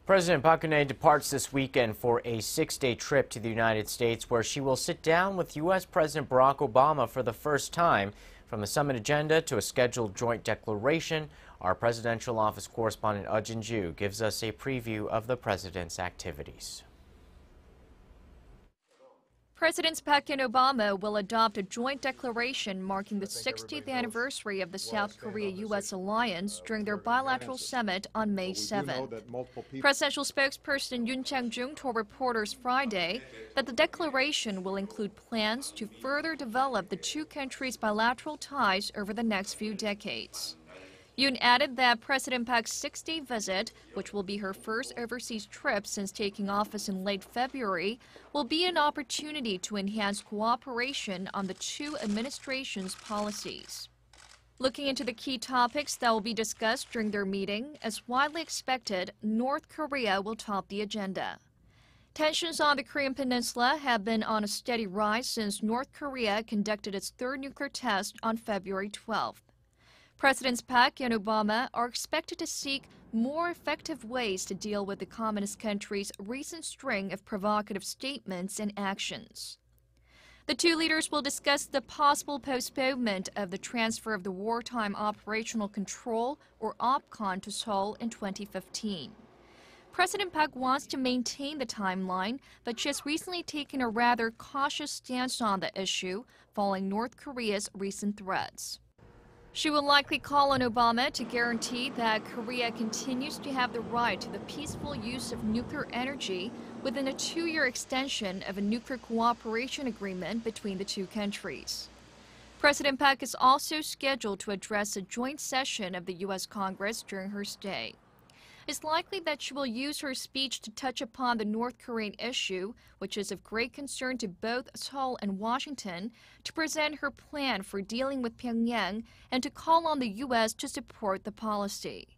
President Park Geun-hye departs this weekend for a 6-day trip to the United States, where she will sit down with U.S. President Barack Obama for the first time. From the summit agenda to a scheduled joint declaration, our presidential office correspondent Eoh Jin-joo gives us a preview of the president's activities. Presidents Park and Obama will adopt a joint declaration marking the 60th anniversary of the South Korea-U.S. alliance during their bilateral summit on May 7th. Presidential spokesperson Yoon Chang-jung told reporters Friday that the declaration will include plans to further develop the two countries' bilateral ties over the next few decades. Yoon added that President Park's 6-day visit, which will be her first overseas trip since taking office in late February, will be an opportunity to enhance cooperation on the two administrations' policies. Looking into the key topics that will be discussed during their meeting, as widely expected, North Korea will top the agenda. Tensions on the Korean peninsula have been on a steady rise since North Korea conducted its third nuclear test on February 12th. Presidents Park and Obama are expected to seek more effective ways to deal with the communist country's recent string of provocative statements and actions. The two leaders will discuss the possible postponement of the transfer of the Wartime Operational Control, or OPCON, to Seoul in 2015. President Park wants to maintain the timeline, but she has recently taken a rather cautious stance on the issue, following North Korea's recent threats. She will likely call on Obama to guarantee that Korea continues to have the right to the peaceful use of nuclear energy within a 2-year extension of a nuclear cooperation agreement between the two countries. President Park is also scheduled to address a joint session of the U.S. Congress during her stay. It's likely that she will use her speech to touch upon the North Korean issue, which is of great concern to both Seoul and Washington, to present her plan for dealing with Pyongyang and to call on the U.S. to support the policy.